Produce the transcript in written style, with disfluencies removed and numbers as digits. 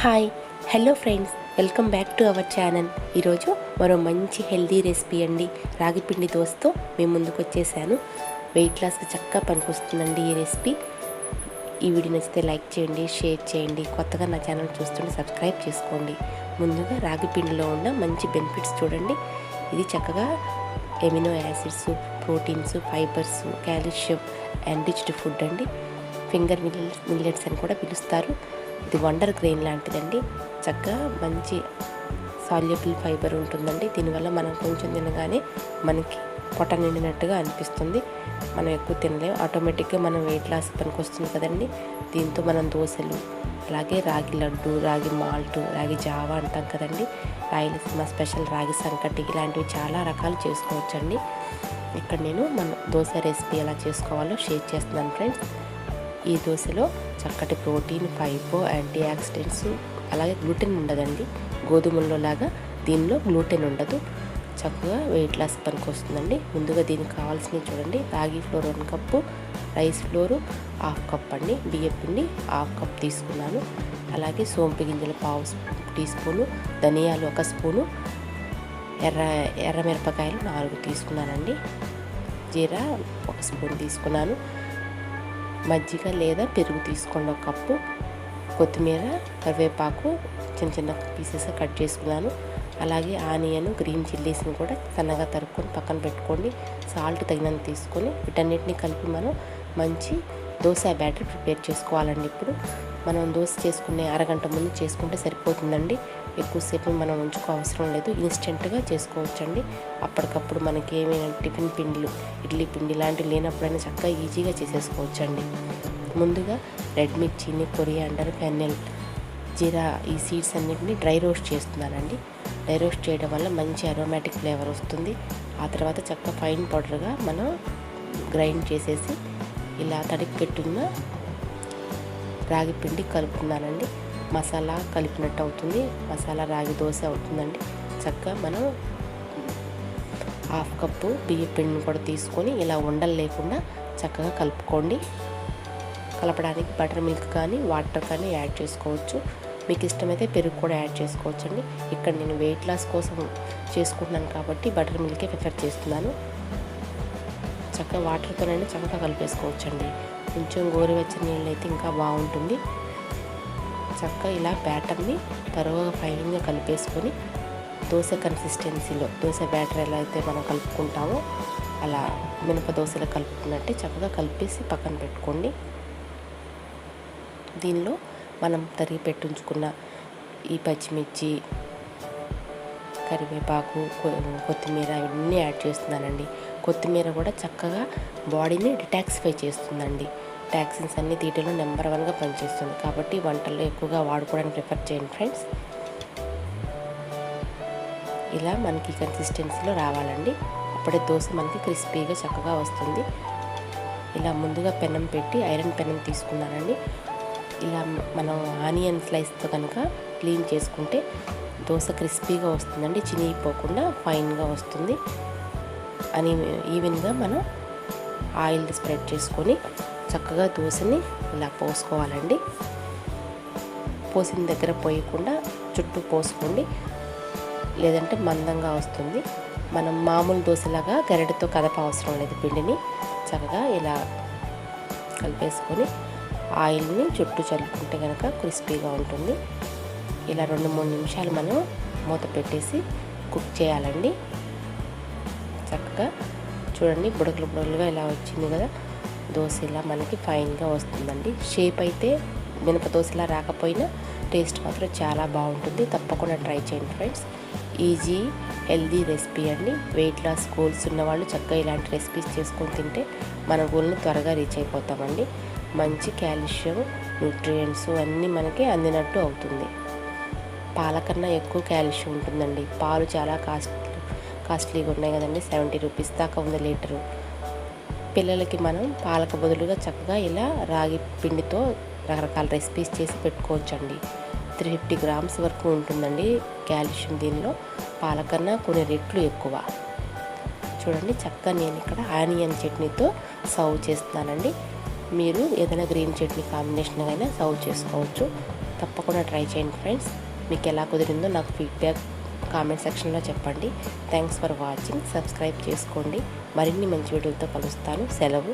Hi hello friends, welcome back to our channel. ఈరోజు మరో మంచి హెల్దీ రెసిపీ అండి. రాగి పిండి దోసతో మేము ముందుకు వచ్చేసాను. వెయిట్ లాస్కి చక్కగా పనికొస్తుందండి ఈ రెసిపీ. ఈ వీడియో నచ్చితే లైక్ చేయండి, షేర్ చేయండి. కొత్తగా నా ఛానల్ చూస్తుంటే సబ్స్క్రైబ్ చేసుకోండి. ముందుగా రాగి పిండిలో ఉన్న మంచి బెనిఫిట్స్ చూడండి. ఇది చక్కగా amino acids, proteins, fibres, calcium enriched food అండి. ఫింగర్ మిల్లెట్స్ అని కూడా పిలుస్తారు. ఇది వండర్ గ్రెయిన్ లాంటిదండి. చక్కగా మంచి సాల్యుబుల్ ఫైబర్ ఉంటుందండి. దీనివల్ల మనం కొంచెం తినగానే మనకి పొట్ట నిండినట్టుగా అనిపిస్తుంది. మనం ఎక్కువ తినలేము, ఆటోమేటిక్గా మనం వెయిట్ లాస్ పనికి వస్తుంది కదండి. దీంతో మనం దోశలు, అలాగే రాగి లడ్డు, రాగి మాల్ట్, రాగి జావా అంటాం కదండి, రాయలసీమ స్పెషల్ రాగి సంకటి, ఇలాంటివి చాలా రకాలు చేసుకోవచ్చండి. ఇక్కడ నేను మన దోశ రెసిపీ ఎలా చేసుకోవాలో షేర్ చేస్తున్నాను ఫ్రెండ్స్. ఈ దోశలో చక్కటి ప్రోటీన్, ఫైబర్, యాంటీఆక్సిడెంట్స్, అలాగే గ్లూటెన్ ఉండదండి. గోధుమల్లో లాగా దీనిలో గ్లూటెన్ ఉండదు. చక్కగా వెయిట్ లాస్ పనికి వస్తుందండి. ముందుగా దీనికి కావాల్సినవి చూడండి. రాగి floor 1 cup, rice floor 1/2 cup అండి, బియ్యం పిండి 1/2 కప్ తీసుకున్నాను. అలాగే సోంపు గింజలు 1/2 టీ స్పూను, ధనియాలు 1 స్పూను, ఎర్రమిరపకాయలు 4 తీసుకున్నానండి, జీరా 1 స్పూన్ తీసుకున్నాను, మజ్జిగ లేదా పెరుగు తీసుకోండి 1 కప్పు, కొత్తిమీర, కరివేపాకు చిన్న చిన్న పీసెస్గా కట్ చేసుకున్నాను. అలాగే ఆనియన్, గ్రీన్ చిల్లీస్ని కూడా సన్నగా తరుక్కొని పక్కన పెట్టుకోండి. సాల్ట్ తగినంత తీసుకొని వీటన్నిటిని కలిపి మనం మంచి దోశ బ్యాటర్ ప్రిపేర్ చేసుకోవాలండి. ఇప్పుడు మనం దోశ చేసుకునే అరగంట ముందు చేసుకుంటే సరిపోతుందండి. ఎక్కువసేపు మనం ఉంచుకో అవసరం లేదు, ఇన్స్టెంట్గా చేసుకోవచ్చండి. అప్పటికప్పుడు మనకి ఏమైనా టిఫిన్ పిండిలు, ఇడ్లీ పిండి లాంటివి లేనప్పుడైనా చక్కగా ఈజీగా చేసేసుకోవచ్చండి. ముందుగా రెడ్ మిర్చిని, కొరియాండర్, ఫెన్నెల్, జీరా, ఈ సీడ్స్ అన్నిటిని డ్రై రోస్ట్ చేస్తున్నానండి. డ్రై రోస్ట్ చేయడం వల్ల మంచి అరోమాటిక్ ఫ్లేవర్ వస్తుంది. ఆ తర్వాత చక్కగా ఫైన్ పౌడర్గా మనం గ్రైండ్ చేసేసి ఇలా తడికి పెట్టున్న రాగి పిండి కలుపుతున్నానండి. మసాలా కలిపినట్టు అవుతుంది, మసాలా రాగి దోశ అవుతుందండి. చక్కగా మనం 1/2 కప్పు బియ్య పిండిని కూడా తీసుకొని ఇలా ఉండలు లేకుండా చక్కగా కలుపుకోండి. కలపడానికి బటర్ మిల్క్ కానీ వాటర్ కానీ యాడ్ చేసుకోవచ్చు. మీకు ఇష్టమైతే పెరుగు కూడా యాడ్ చేసుకోవచ్చు అండి. ఇక్కడ నేను వెయిట్ లాస్ కోసం చేసుకుంటున్నాను కాబట్టి బటర్ మిల్కే ప్రిఫర్ చేస్తున్నాను. చక్కగా వాటర్తోనైనా చక్కగా కలిపేసుకోవచ్చండి. కొంచెం గోరువెచ్చని నీళ్ళు అయితే ఇంకా బాగుంటుంది. చక్కగా ఇలా బ్యాటర్ని తరువాత ఫైన్గా కలిపేసుకొని దోశ కన్సిస్టెన్సీలో, దోశ బ్యాటర్ ఎలా అయితే మనం కలుపుకుంటామో అలా మినప దోశలో కలుపుకున్నట్టే చక్కగా కలిపేసి పక్కన పెట్టుకోండి. దీనిలో మనం తరిగి పెట్టుంచుకున్న ఈ పచ్చిమిర్చి, కరివేపాకు, కొత్తిమీర ఇవన్నీ యాడ్ చేస్తున్నానండి. కొత్తిమీర కూడా చక్కగా బాడీని డిటాక్సిఫై చేస్తుందండి. టాక్సిన్స్ అన్ని తీయటంలో నెంబర్ 1గా పనిచేస్తుంది. కాబట్టి వంటల్లో ఎక్కువగా వాడుకోవడానికి ప్రిఫర్ చేయండి ఫ్రెండ్స్. ఇలా మనకి కన్సిస్టెన్సీలో రావాలండి. అప్పుడే దోశ మనకి క్రిస్పీగా చక్కగా వస్తుంది. ఇలా ముందుగా పెనం పెట్టి ఐరన్ పెనం తీసుకున్నానండి. ఇలా మనం ఆనియన్ స్లైస్తో కనుక క్లీన్ చేసుకుంటే దోశ క్రిస్పీగా వస్తుందండి, చినిగిపోకుండా ఫైన్గా వస్తుంది. అని ఈవెన్గా మనం ఆయిల్ స్ప్రెడ్ చేసుకొని చక్కగా దోశని ఇలా పోసుకోవాలండి. పోసిన దగ్గర పోయకుండా చుట్టూ పోసుకోండి, లేదంటే మందంగా వస్తుంది. మనం మామూలు దోశలాగా గరిటెతో కదప అవసరం లేదు. పిండిని చక్కగా ఇలా కలిపేసుకొని ఆయిల్ని చుట్టూ చల్లుకుంటే కనుక క్రిస్పీగా ఉంటుంది. ఇలా 2-3 నిమిషాలు మనం మూత పెట్టేసి కుక్ చేయాలండి. చక్కగా చూడండి, బుడగలు బుడగలుగా ఇలా వచ్చింది కదా దోశ. ఇలా మనకి ఫైన్గా వస్తుందండి. షేప్ అయితే మినప దోశలా రాకపోయినా టేస్ట్ మాత్రం చాలా బాగుంటుంది. తప్పకుండా ట్రై చేయండి ఫ్రెండ్స్. ఈజీ హెల్దీ రెసిపీ అండి. వెయిట్ లాస్ గోల్స్ ఉన్నవాళ్ళు చక్కగా ఇలాంటి రెసిపీస్ చేసుకొని తింటే మన గోల్ని త్వరగా రీచ్ అయిపోతామండి. మంచి కాల్షియం, న్యూట్రియంట్స్ అన్నీ మనకి అందినట్టు అవుతుంది. పాల కన్నా ఎక్కువ కాల్షియం ఉంటుందండి. పాలు చాలా కాస్ట్లీగా ఉన్నాయి కదండి, 70 రూపీస్ దాకా ఉంది లీటరు. పిల్లలకి మనం పాలకు బదులుగా చక్కగా ఇలా రాగి పిండితో రకరకాల రెసిపీస్ చేసి పెట్టుకోవచ్చండి. 350 గ్రామ్స్ వరకు ఉంటుందండి కాల్షియం. దీనిలో పాల కన్నా కొన్ని రెట్లు ఎక్కువ. చూడండి, చక్కగా నేను ఇక్కడ ఆనియన్ చట్నీతో సర్వ్ చేస్తున్నానండి. మీరు ఏదైనా గ్రీన్ చట్నీ కాంబినేషన్ అయినా సర్వ్ చేసుకోవచ్చు. తప్పకుండా ట్రై చేయండి ఫ్రెండ్స్. మీకు ఎలా కుదిరిందో నాకు ఫీడ్బ్యాక్ కామెంట్ సెక్షన్లో చెప్పండి. Thanks for watching. సబ్స్క్రైబ్ చేసుకోండి. మరిన్ని మంచి వీడియోలతో కలుస్తాను. సెలవు.